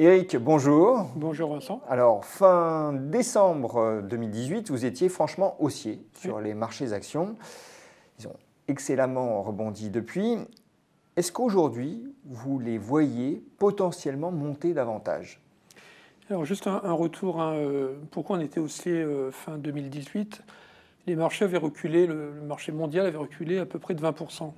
Éric, bonjour. Bonjour Vincent. Alors, fin décembre 2018, vous étiez franchement haussier sur les marchés actions. Ils ont excellemment rebondi depuis. Est-ce qu'aujourd'hui, vous les voyez potentiellement monter davantage? Alors juste un retour, pourquoi on était haussier fin 2018. Les marchés avaient reculé, le marché mondial avait reculé à peu près de 20%,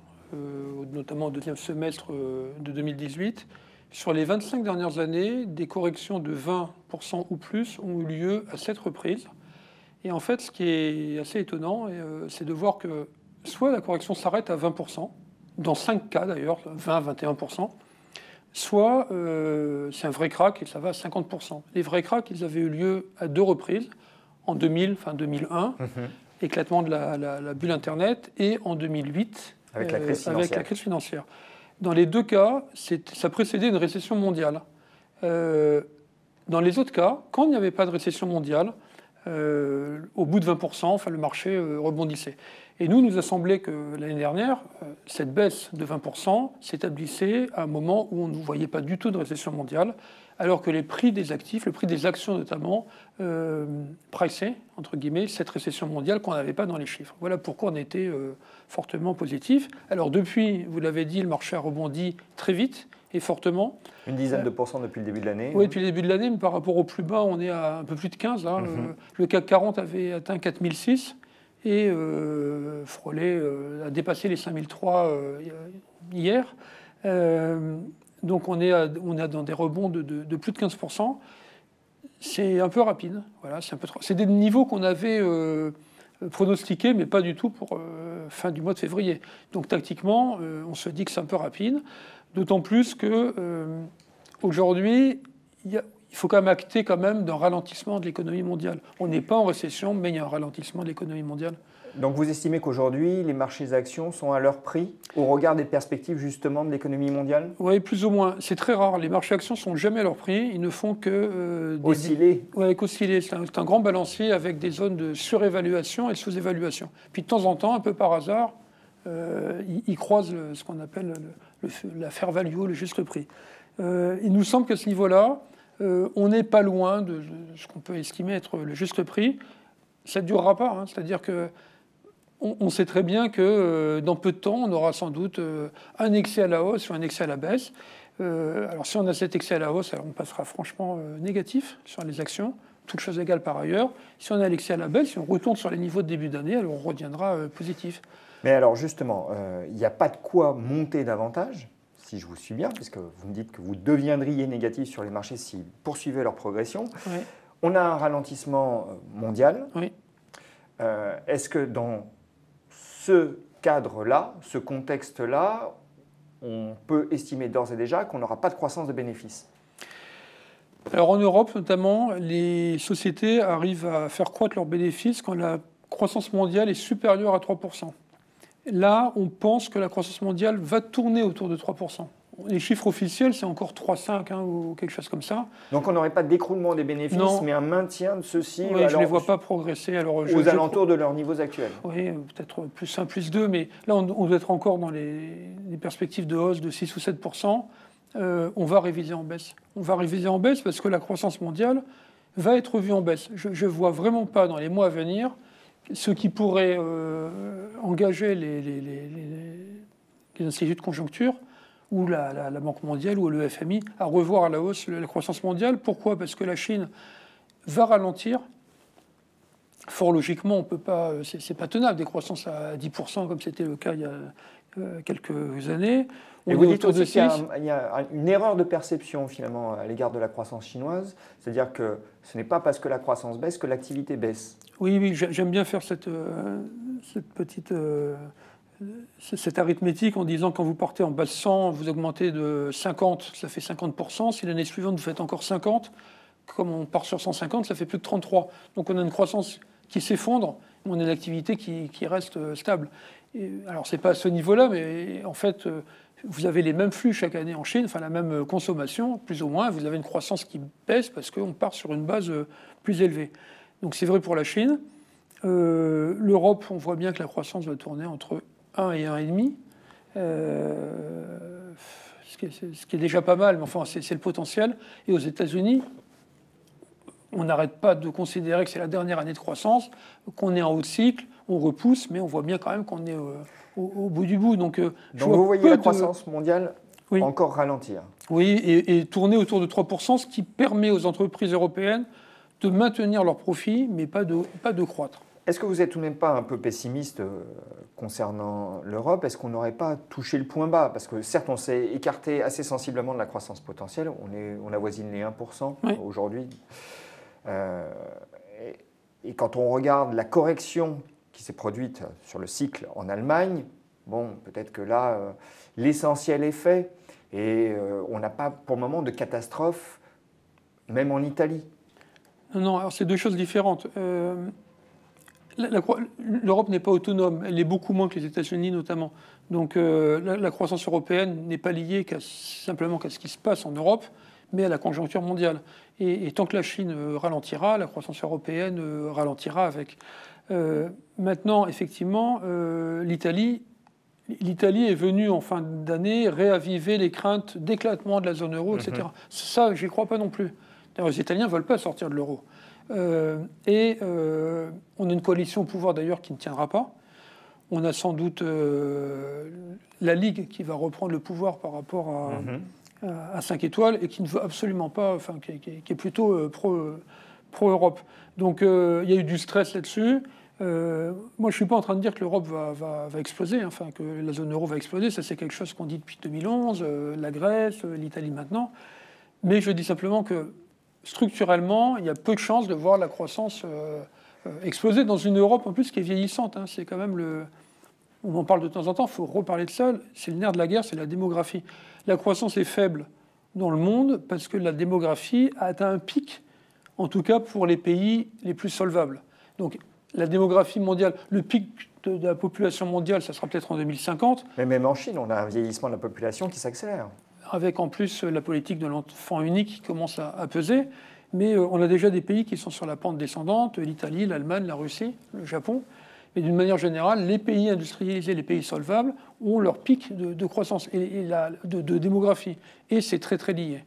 notamment au deuxième semestre de 2018. Sur les 25 dernières années, des corrections de 20% ou plus ont eu lieu à 7 reprises. Et en fait, ce qui est assez étonnant, c'est de voir que soit la correction s'arrête à 20%, dans 5 cas d'ailleurs, 20-21%, soit c'est un vrai crack et ça va à 50%. Les vrais cracks, ils avaient eu lieu à 2 reprises, en 2000, fin 2001, éclatement de la bulle Internet, et en 2008, avec la crise financière. Dans les deux cas, ça précédait une récession mondiale. Dans les autres cas, quand il n'y avait pas de récession mondiale, au bout de 20%, le marché rebondissait. Et nous a semblé que l'année dernière, cette baisse de 20% s'établissait à un moment où on ne voyait pas du tout de récession mondiale, alors que les prix des actifs, le prix des actions notamment, priçaient, entre guillemets, cette récession mondiale qu'on n'avait pas dans les chiffres. Voilà pourquoi on était fortement positif. Alors depuis, vous l'avez dit, le marché a rebondi très vite et fortement. Une dizaine de pourcents depuis le début de l'année. Oui, depuis le début de l'année, mais par rapport au plus bas, on est à un peu plus de 15. Là. Le CAC 40 avait atteint 4006 et frôlait, a dépassé les 5003 hier. Donc on est dans des rebonds de plus de 15%. C'est un peu rapide. Voilà, c'est des niveaux qu'on avait pronostiqués, mais pas du tout pour fin du mois de février. Donc tactiquement, on se dit que c'est un peu rapide. D'autant plus qu'aujourd'hui, il faut quand même acter d'un ralentissement de l'économie mondiale. On n'est pas en récession, mais il y a un ralentissement de l'économie mondiale. Donc vous estimez qu'aujourd'hui, les marchés actions sont à leur prix au regard des perspectives justement de l'économie mondiale? Oui, plus ou moins. C'est très rare. Les marchés actions ne sont jamais à leur prix. Ils ne font que... osciller. Oui, qu'osciller. C'est un grand balancier avec des zones de surévaluation et de sous-évaluation. Puis de temps en temps, un peu par hasard, ils croisent ce qu'on appelle la fair value, le juste prix. Il nous semble qu'à ce niveau-là, on n'est pas loin de ce qu'on peut estimer être le juste prix. Ça ne durera pas. Hein. C'est-à-dire que on sait très bien que dans peu de temps, on aura sans doute un excès à la hausse ou un excès à la baisse. Alors si on a cet excès à la hausse, alors on passera franchement négatif sur les actions, toutes choses égales par ailleurs. Si on a l'excès à la baisse, si on retourne sur les niveaux de début d'année, alors on reviendra positif. Mais alors justement, il n'y a pas de quoi monter davantage, si je vous suis bien, puisque vous me dites que vous deviendriez négatif sur les marchés s'ils poursuivaient leur progression. Oui. On a un ralentissement mondial. Oui. Est-ce que dans ce cadre-là, ce contexte-là, on peut estimer d'ores et déjà qu'on n'aura pas de croissance de bénéfices? Alors en Europe notamment, les sociétés arrivent à faire croître leurs bénéfices quand la croissance mondiale est supérieure à 3%. Là, on pense que la croissance mondiale va tourner autour de 3%. Les chiffres officiels, c'est encore 3,5 ou quelque chose comme ça. Donc on n'aurait pas d'écroulement des bénéfices, non, mais un maintien de ceux-ci je ne les vois pas progresser. Alors, aux alentours de leurs niveaux actuels. Oui, peut-être plus 1, plus 2, mais là, on doit être encore dans les perspectives de hausse de 6 ou 7%. On va réviser en baisse. On va réviser en baisse parce que la croissance mondiale va être revue en baisse. Je ne vois vraiment pas dans les mois à venir ce qui pourrait engager les instituts de conjoncture ou la Banque mondiale ou le FMI à revoir à la hausse la croissance mondiale. Pourquoi? Parce que la Chine va ralentir. Fort logiquement, on peut pas, c'est pas tenable des croissances à 10% comme c'était le cas il y a quelques années. Et vous dites aussi qu'il y a une erreur de perception finalement à l'égard de la croissance chinoise, c'est-à-dire que ce n'est pas parce que la croissance baisse que l'activité baisse. Oui, j'aime bien faire cette arithmétique en disant quand vous partez en base 100, vous augmentez de 50, ça fait 50%. Si l'année suivante vous faites encore 50, comme on part sur 150, ça fait plus de 33. Donc on a une croissance qui s'effondre, on a une activité qui reste stable. Alors c'est pas à ce niveau-là, mais en fait, vous avez les mêmes flux chaque année en Chine, enfin la même consommation, plus ou moins, vous avez une croissance qui baisse parce qu'on part sur une base plus élevée. Donc c'est vrai pour la Chine. L'Europe, on voit bien que la croissance va tourner entre 1 et 1,5. ce qui est déjà pas mal, mais enfin, c'est le potentiel. Et aux États-Unis, on n'arrête pas de considérer que c'est la dernière année de croissance, qu'on est en haut de cycle, on repousse, mais on voit bien quand même qu'on est au bout du bout. Donc vous voyez la croissance mondiale encore ralentir. Oui, et tourner autour de 3%, ce qui permet aux entreprises européennes de maintenir leurs profits, mais pas de croître. Est-ce que vous n'êtes tout de même pas un peu pessimiste concernant l'Europe? Est-ce qu'on n'aurait pas touché le point bas? Parce que certes, on s'est écarté assez sensiblement de la croissance potentielle. On avoisine les 1% aujourd'hui. Et quand on regarde la correction qui s'est produite sur le cycle en Allemagne, bon, peut-être que là, l'essentiel est fait. Et on n'a pas pour le moment de catastrophe, même en Italie. Non, alors c'est deux choses différentes. L'Europe n'est pas autonome, elle est beaucoup moins que les États-Unis notamment. Donc la croissance européenne n'est pas liée simplement qu'à ce qui se passe en Europe, mais à la conjoncture mondiale. Et tant que la Chine ralentira, la croissance européenne ralentira avec. Maintenant, effectivement, l'Italie est venue en fin d'année réaviver les craintes d'éclatement de la zone euro, etc. Ça, j'y crois pas non plus. D'ailleurs, les Italiens ne veulent pas sortir de l'euro. On a une coalition au pouvoir d'ailleurs qui ne tiendra pas. On a sans doute la Ligue qui va reprendre le pouvoir par rapport à 5 étoiles et qui ne veut absolument pas, enfin qui est plutôt pro-Europe. Donc il y a eu du stress là-dessus. Moi, je ne suis pas en train de dire que l'Europe va exploser, enfin que la zone euro va exploser. Ça, c'est quelque chose qu'on dit depuis 2011, la Grèce, l'Italie maintenant. Mais je dis simplement que structurellement, il y a peu de chances de voir la croissance exploser dans une Europe en plus qui est vieillissante. Hein. C'est quand même on en parle de temps en temps, il faut reparler de ça. C'est le nerf de la guerre, c'est la démographie. La croissance est faible dans le monde parce que la démographie a atteint un pic, en tout cas pour les pays les plus solvables. Donc la démographie mondiale, le pic de la population mondiale, ça sera peut-être en 2050. Mais même en Chine, on a un vieillissement de la population qui s'accélère. Avec en plus la politique de l'enfant unique qui commence à peser. Mais on a déjà des pays qui sont sur la pente descendante, l'Italie, l'Allemagne, la Russie, le Japon. Mais d'une manière générale, les pays industrialisés, les pays solvables ont leur pic de croissance et de démographie. Et c'est très très lié.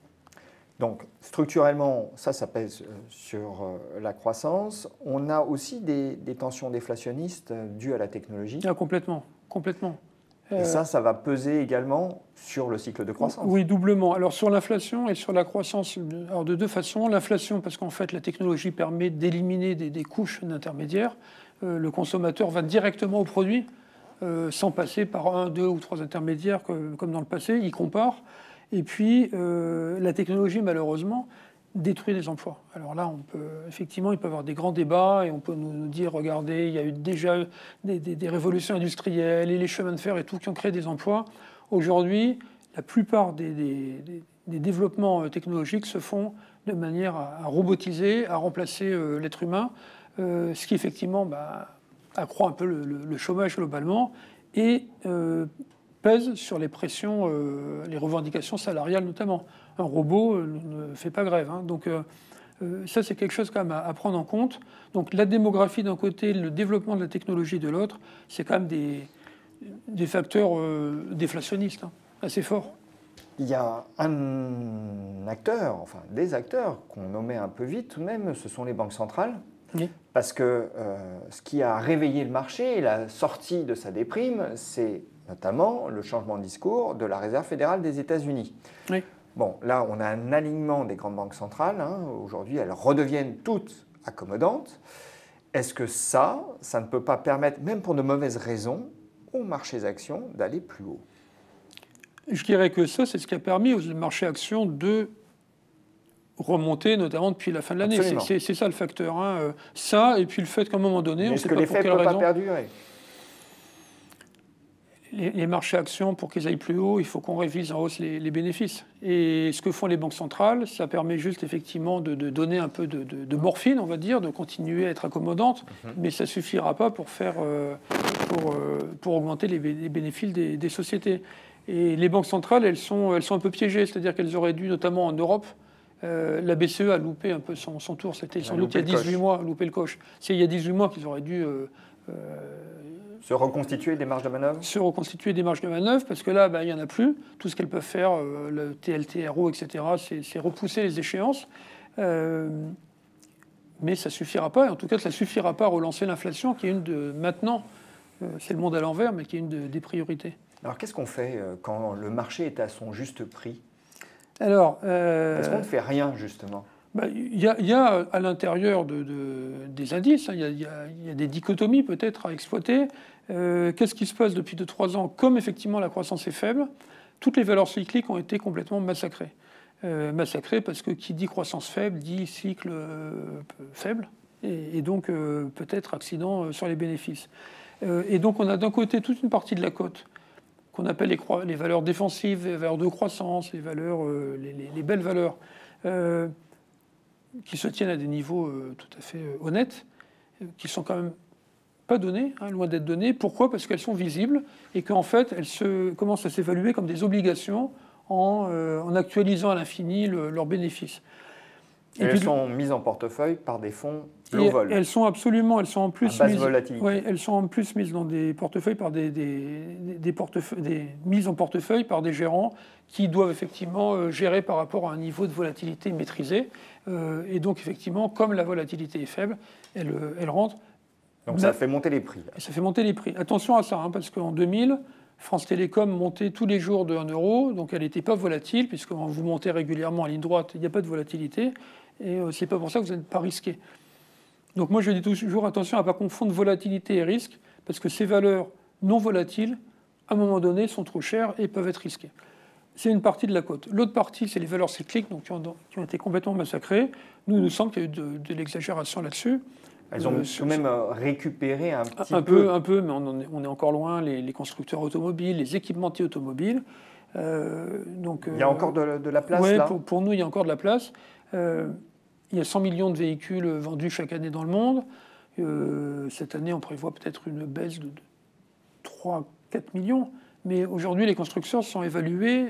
Donc structurellement, ça pèse sur la croissance. On a aussi des tensions déflationnistes dues à la technologie. Ah, complètement, complètement. Et ça va peser également sur le cycle de croissance. Oui, doublement. Alors sur l'inflation et sur la croissance, alors de deux façons. L'inflation, parce qu'en fait, la technologie permet d'éliminer des couches d'intermédiaires. Le consommateur va directement au produit, sans passer par 1, 2 ou 3 intermédiaires comme dans le passé. Il compare. Et puis, la technologie, malheureusement, détruit des emplois. Alors là, effectivement, il peut y avoir des grands débats et on peut nous dire, regardez, il y a eu déjà des révolutions industrielles et les chemins de fer et tout qui ont créé des emplois. Aujourd'hui, la plupart des développements technologiques se font de manière à robotiser, à remplacer l'être humain, ce qui effectivement accroît un peu le chômage globalement et pèse sur les pressions, les revendications salariales notamment. Un robot ne fait pas grève. Hein. Donc ça, c'est quelque chose quand même à prendre en compte. Donc la démographie d'un côté, le développement de la technologie de l'autre, c'est quand même des facteurs déflationnistes, hein, assez forts. Il y a un acteur, enfin des acteurs qu'on nommait un peu vite tout de même, ce sont les banques centrales. Oui. Parce que ce qui a réveillé le marché et la sortie de sa déprime, c'est notamment le changement de discours de la Réserve fédérale des États-Unis. Oui. Bon, là, on a un alignement des grandes banques centrales. Hein. Aujourd'hui, elles redeviennent toutes accommodantes. Est-ce que ça ne peut pas permettre, même pour de mauvaises raisons, aux marchés actions d'aller plus haut? Je dirais que ça, c'est ce qui a permis aux marchés actions de remonter, notamment depuis la fin de l'année. C'est ça le facteur. Hein. Ça, et puis le fait qu'à un moment donné, on ne sait pas pour quelle raison. Est-ce que l'effet ne peut pas perdurer? Les marchés actions, pour qu'ils aillent plus haut, il faut qu'on révise en hausse les bénéfices. Et ce que font les banques centrales, ça permet juste effectivement de donner un peu de morphine, on va dire, de continuer à être accommodante, mais ça ne suffira pas pour augmenter les bénéfices des sociétés. Et les banques centrales, elles sont un peu piégées, c'est-à-dire qu'elles auraient dû, notamment en Europe, la BCE a loupé un peu son tour. C'était sans doute il y a 18 mois, loupé le coche. C'est il y a 18 mois qu'ils auraient dû Se reconstituer des marges de manœuvre? Se reconstituer des marges de manœuvre, parce que là, il n'y en a plus. Tout ce qu'elles peuvent faire, le TLTRO, etc., c'est repousser les échéances. Mais ça ne suffira pas. En tout cas, ça ne suffira pas à relancer l'inflation, qui est une de, maintenant, c'est le monde à l'envers, mais qui est une des priorités. Alors, qu'est-ce qu'on fait quand le marché est à son juste prix? Alors, est-ce qu'on ne fait rien, justement? Il y a à l'intérieur des indices, il y a des dichotomies peut-être à exploiter. Qu'est-ce qui se passe depuis 2-3 ans? Comme effectivement la croissance est faible, toutes les valeurs cycliques ont été complètement massacrées. Massacrées parce que qui dit croissance faible dit cycle faible et donc peut-être accident sur les bénéfices. Et donc on a d'un côté toute une partie de la cote qu'on appelle les valeurs défensives, les valeurs de croissance, les valeurs, les belles valeurs, qui se tiennent à des niveaux tout à fait honnêtes, qui sont quand même pas données, loin d'être données. Pourquoi? Parce qu'elles sont visibles et qu'en fait, elles commencent à s'évaluer comme des obligations en actualisant à l'infini leurs bénéfices. Et elles sont mises en portefeuille par des fonds low vol. Elles sont absolument, elles sont en plus à basse volatilité. Ouais, elles sont en plus mises dans des portefeuilles par mises en portefeuille par des gérants qui doivent effectivement gérer par rapport à un niveau de volatilité maîtrisé. Et donc effectivement, comme la volatilité est faible, elle rentre. Donc ça fait monter les prix. Ça fait monter les prix. Attention à ça, parce qu'en 2000, France Télécom montait tous les jours de 1 euro, donc elle n'était pas volatile, puisque quand vous montez régulièrement en ligne droite, il n'y a pas de volatilité, et c'est pas pour ça que vous n'êtes pas risqué. Donc moi je dis toujours attention à ne pas confondre volatilité et risque, parce que ces valeurs non volatiles, à un moment donné, sont trop chères et peuvent être risquées. C'est une partie de la cote. L'autre partie, c'est les valeurs cycliques, donc, qui ont été complètement massacrées. Nous, il nous semble qu'il y a eu de l'exagération là-dessus. Elles ont tout de même récupéré un petit peu. Un peu, mais on est encore loin. Les constructeurs automobiles, les équipementiers automobiles. Donc, il y a encore de la place là? Pour nous, il y a encore de la place. Il y a 100 millions de véhicules vendus chaque année dans le monde. Cette année, on prévoit peut-être une baisse de 3-4 millions. Mais aujourd'hui, les constructeurs sont évalués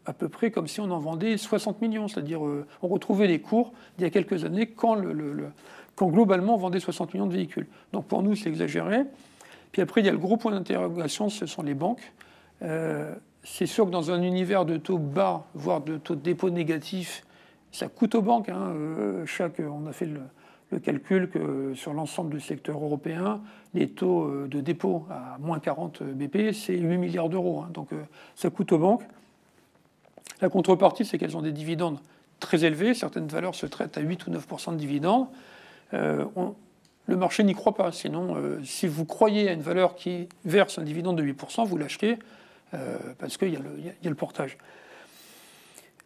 à peu près comme si on en vendait 60 millions. C'est-à-dire, on retrouvait les cours d'il y a quelques années quand globalement on vendait 60 millions de véhicules. Donc pour nous, c'est exagéré. Puis après, il y a le gros point d'interrogation, ce sont les banques. C'est sûr que dans un univers de taux bas, voire de taux de dépôt négatifs, ça coûte aux banques. On a fait le calcul que sur l'ensemble du secteur européen, les taux de dépôt à moins 40 BP, c'est 8 milliards d'euros. Donc ça coûte aux banques. La contrepartie, c'est qu'elles ont des dividendes très élevés. Certaines valeurs se traitent à 8 ou 9% de dividendes. Le marché n'y croit pas. Sinon, si vous croyez à une valeur qui verse un dividende de 8%, vous l'achetez parce qu'il y a le portage.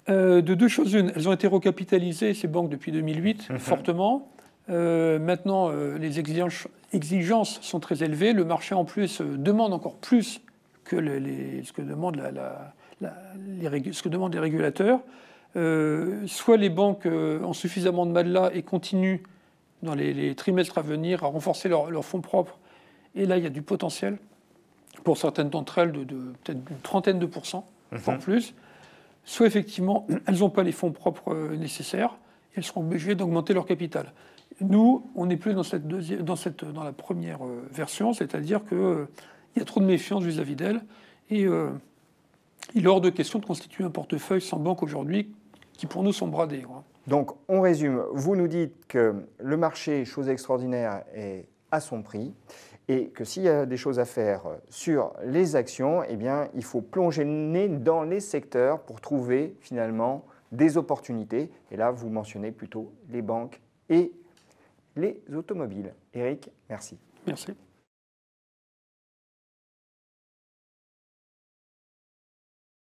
De deux choses une, elles ont été recapitalisées, ces banques, depuis 2008, fortement. Maintenant, les exigences sont très élevées. Le marché, en plus, demande encore plus que ce que demandent ce que demandent les régulateurs. Soit les banques ont suffisamment de mal là et continuent dans les trimestres à venir à renforcer leurs fonds propres. Et là, il y a du potentiel pour certaines d'entre elles de peut-être une trentaine de %, voire plus. Soit effectivement, elles n'ont pas les fonds propres nécessaires et elles seront obligées d'augmenter leur capital. Nous, on n'est plus dans la première version, c'est-à-dire qu'il y a trop de méfiance vis-à-vis d'elles. Et il est hors de question de constituer un portefeuille sans banque aujourd'hui, qui pour nous sont bradés. Donc, on résume. Vous nous dites que le marché, chose extraordinaire, est à son prix et que s'il y a des choses à faire sur les actions, eh bien, il faut plonger le nez dans les secteurs pour trouver finalement des opportunités. Et là, vous mentionnez plutôt les banques et les automobiles. Éric, merci. Merci.